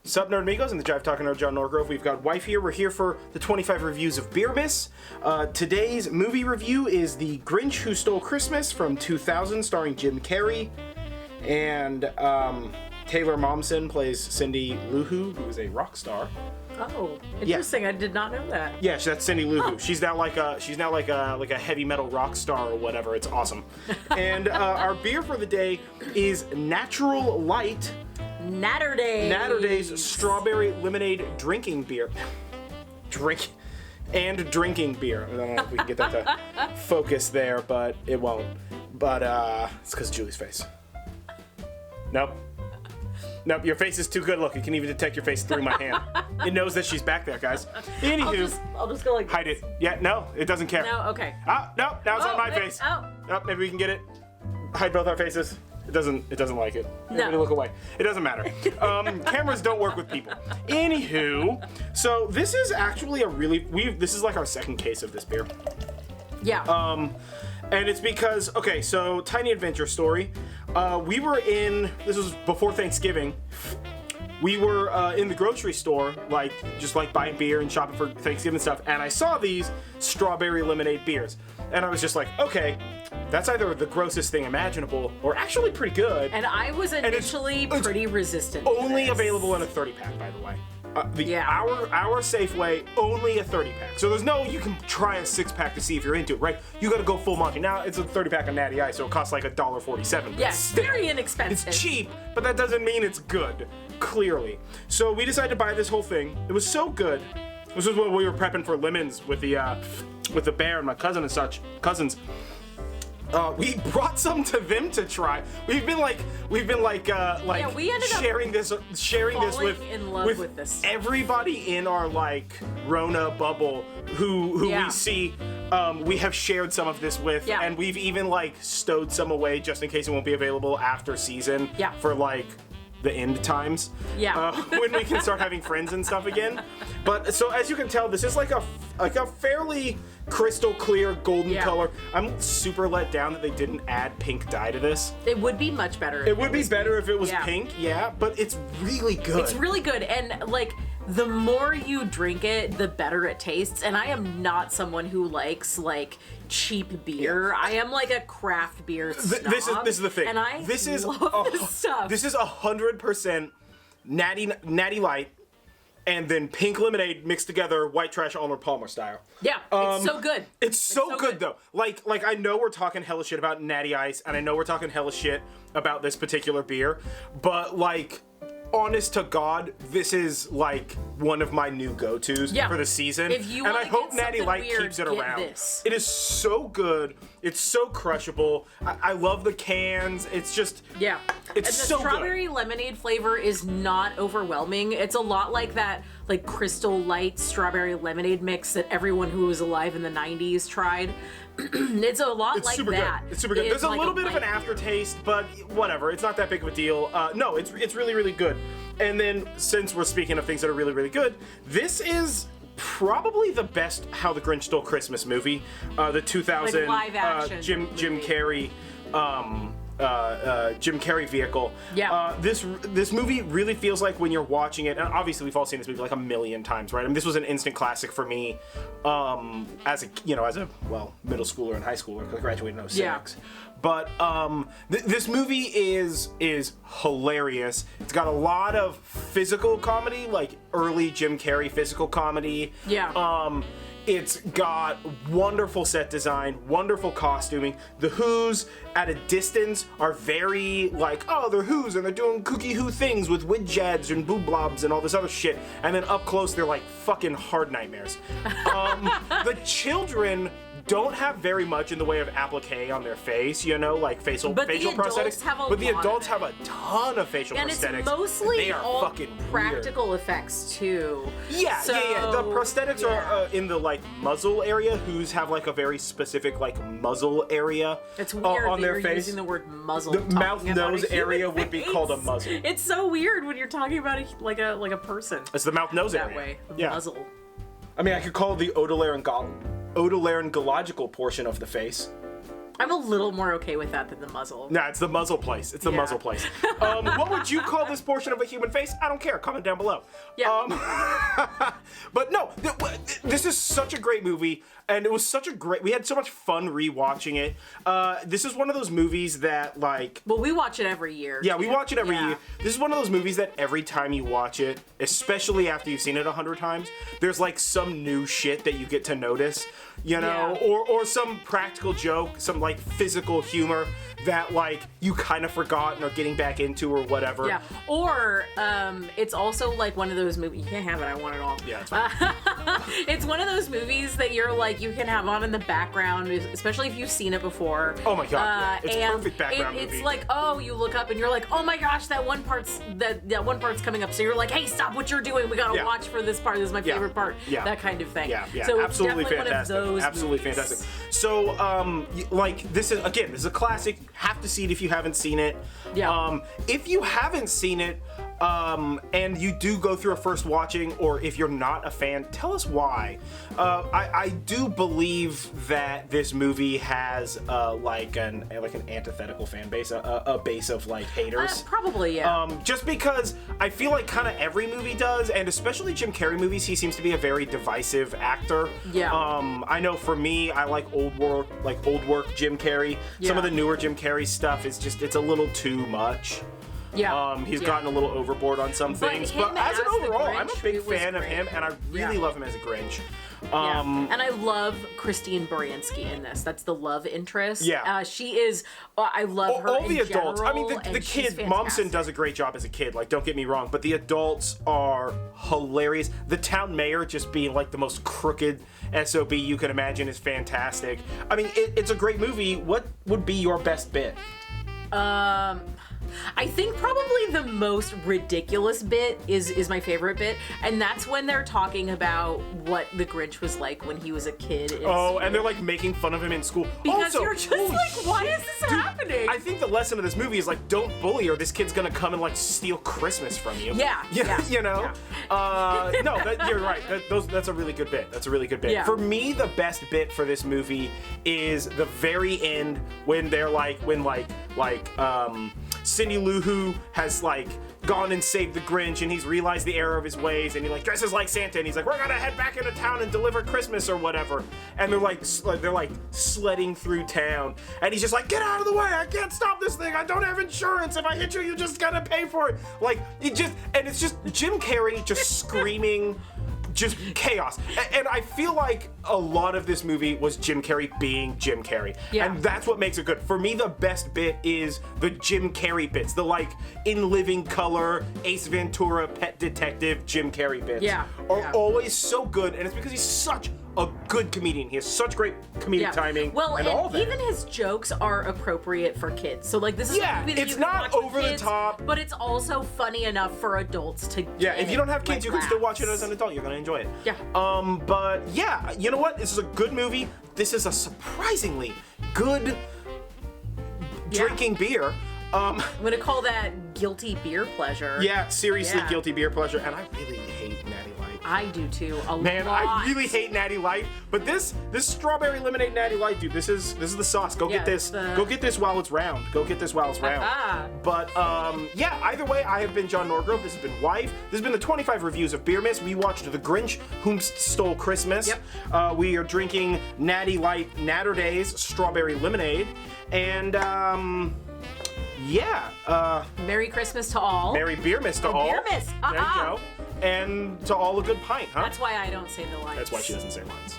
Sup, Nerdmigos, and the Jive Talking Nerd John Norgrove. We've got Wife here. We're here for the 25 Reviews of Beermas. Today's movie review is The Grinch Who Stole Christmas from 2000, starring Jim Carrey. And Taylor Momsen plays Cindy Lou Who is a rock star. Oh, interesting. Yeah. I did not know that. Yeah, that's Cindy Lou Who. She's now like a heavy metal rock star or whatever. It's awesome. And our beer for the day is Natural Light Naturdays strawberry lemonade drinking beer. Drinking beer. I don't know if we can get that to focus there, but it won't. But it's because Julie's face. Nope, your face is too good. Look, it can even detect your face through my hand. It knows that she's back there, guys. Anywho, I'll just go like this. Hide it. Yeah, no, it doesn't care. No, okay. No, now it's on my face. Oh, maybe we can get it. Hide both our faces. It doesn't like it. Everybody look away. It doesn't matter. Cameras don't work with people. Anywho, so this is actually this is like our second case of this beer. Yeah. And it's because, okay, so tiny adventure story. This was before Thanksgiving. We were in the grocery store, just buying beer and shopping for Thanksgiving stuff, and I saw these strawberry lemonade beers. And I was just like, okay, that's either the grossest thing imaginable or actually pretty good. And I was initially pretty resistant. Only available in a 30-pack, by the way. Our Safeway, only a 30-pack. So there's no, you can try a 6-pack to see if you're into it, right? You gotta go full Monty. Now, it's a 30-pack of Natty Ice, so it costs like $1.47. Yes, very inexpensive. It's cheap, but that doesn't mean it's good, clearly. So we decided to buy this whole thing. It was so good. This was when we were prepping for lemons with the bear and my cousin and cousins. We brought some to them to try. We've been sharing this with this everybody in our Rona bubble who we see. We have shared some of this with, and we've even stowed some away just in case it won't be available after season for the end times. When we can start having friends and stuff again. But so as you can tell, this is like a fairly crystal clear golden color. I'm super let down that they didn't add pink dye to this. It would be much better. It would be better if it was pink, but it's really good. It's really good, and the more you drink it, the better it tastes. And I am not someone who likes cheap beer. I am a craft beer snob. This is the thing. And I love this stuff. This is 100% natty light, and then pink lemonade mixed together, white trash Arnold Palmer style. Yeah, it's so good. It's so good though. I know we're talking hella shit about Natty Ice, and I know we're talking hella shit about this particular beer, but honest to God, this is one of my new go-tos for the season. And I hope Natty Light keeps it around. This. It is so good. It's so crushable. I love the cans. It's just it's and the so strawberry good. lemonade flavor is not overwhelming. It's a lot like that Crystal Light strawberry lemonade mix that everyone who was alive in the 90s tried. It's a lot it's like super that. Good. It's super good. There's a little bit of an aftertaste, but whatever. It's not that big of a deal. No, it's really, really good. And then, since we're speaking of things that are really, really good, this is probably the best How the Grinch Stole Christmas movie. The 2000 live action Jim Carrey. Jim Carrey vehicle. Yeah. This movie really feels like when you're watching it, and obviously we've all seen this movie a million times, right? I mean, this was an instant classic for me, as a middle schooler and high schooler, because I graduated in 06. Yeah. But this movie is hilarious. It's got a lot of physical comedy, early Jim Carrey physical comedy. Yeah. It's got wonderful set design, wonderful costuming. The Who's at a distance are very they're Who's and they're doing kooky Who things with widgets and boob blobs and all this other shit. And then up close, they're fucking hard nightmares. The children don't have very much in the way of applique on their face, facial prosthetics. But the adults have a ton of facial prosthetics. And it's mostly they are all fucking practical weird. Effects too. Yeah. The prosthetics are in the muzzle area. Who's have a very specific muzzle area. It's weird on their face. Using the word muzzle. The mouth nose area would be called a muzzle. It's so weird when you're talking about a person. It's the mouth nose area. That way. Muzzle. I mean, I could call it the otolaryngological portion of the face. I'm a little more okay with that than the muzzle. Nah, it's the muzzle place. It's the muzzle place. What would you call this portion of a human face? I don't care. Comment down below. Yeah. But no, this is such a great movie, and it was such a great. We had so much fun rewatching it. This is one of those movies that like. Well, we watch it every year. Yeah, we watch it every year. This is one of those movies that every time you watch it, especially after you've seen it 100 times, there's like some new shit that you get to notice, you know, or some practical joke, some like physical humor that like you kind of forgot and are getting back into or whatever. Yeah, or it's also like one of those movies. You can't have it. I want it all. Yeah, it's fine. It's one of those movies that you're like you can have on in the background, especially if you've seen it before. Oh my god, yeah. It's and perfect background movie. It's like you look up and you're like, oh my gosh, that one part's coming up. So you're like, hey, stop what you're doing. We gotta watch for this part. This is my favorite part. Yeah. That kind of thing. Yeah, yeah. So absolutely it's definitely fantastic. One of those absolutely movies. fantastic. So like this is a classic. Have to see it if you haven't seen it. Yeah. If you haven't seen it, and you do go through a first watching, or if you're not a fan, tell us why. I do believe that this movie has like an antithetical fan base, a base of like haters. Probably, yeah. Just because I feel like kind of every movie does, and especially Jim Carrey movies, he seems to be a very divisive actor. Yeah. I know for me, I like old work Jim Carrey. Yeah. Some of the newer Jim Carrey stuff is just it's a little too much. Yeah. He's gotten a little overboard on some things, but as an overall, I'm a big fan of him, and I really love him as a Grinch. And I love Christine Baranski in this. That's the love interest. Yeah. She is. I love her. All the in adults. I mean, general, the and she's kid, Momsen fantastic. does a great job as a kid. Like, don't get me wrong, but the adults are hilarious. The town mayor just being like the most crooked SOB you can imagine is fantastic. I mean, it's a great movie. What would be your best bit? I think probably the most ridiculous bit is my favorite bit, and that's when they're talking about what the Grinch was like when he was a kid. And they're like making fun of him in school. Because also, you're just like, why is this happening? I think the lesson of this movie is like, don't bully or this kid's gonna come and like steal Christmas from you. Yeah. You know? Yeah. No, you're right. That's a really good bit. That's a really good bit. Yeah. For me, the best bit for this movie is the very end when they're like, Cindy Lou Who has like gone and saved the Grinch, and he's realized the error of his ways, and he like dresses like Santa, and he's like, we're gonna head back into town and deliver Christmas or whatever. And they're like sledding through town, and he's just like, get out of the way! I can't stop this thing! I don't have insurance! If I hit you, you just gotta pay for it! Like, it's just Jim Carrey just screaming. Just chaos. And I feel like a lot of this movie was Jim Carrey being Jim Carrey. Yeah. And that's what makes it good. For me, the best bit is the Jim Carrey bits. The like in living color, Ace Ventura, Pet Detective, Jim Carrey bits are always so good. And it's because he's such a good comedian. He has such great comedic timing. Well, and all that. even his jokes are appropriate for kids. So like this is a movie that it's you not can watch over with the kids, top. but it's also funny enough for adults to get if you don't have kids, like you can still watch it laughs. as an adult. You're gonna enjoy it. Yeah. But yeah, you know what? This is a good movie. This is a surprisingly good drinking beer. I'm gonna call that guilty beer pleasure. Yeah, seriously, Yeah. guilty beer pleasure. And I really hate Natty Light. I do too. Man, lot. I really hate Natty Light. But this strawberry lemonade Natty Light, dude, this is the sauce. Go get this. Go get this while it's round. Go get this while it's round. But yeah, either way, I have been John Norgrove. This has been Jive. This has been the 25 reviews of Beermas. We watched The Grinch, Whom Stole Christmas. Yep. We are drinking Natty Light Naturdays strawberry lemonade. And yeah. Merry Christmas to all. Merry Beermas to all. Beermas. There you go. And to all a good pint, huh? That's why I don't say the lines. That's why she doesn't say lines.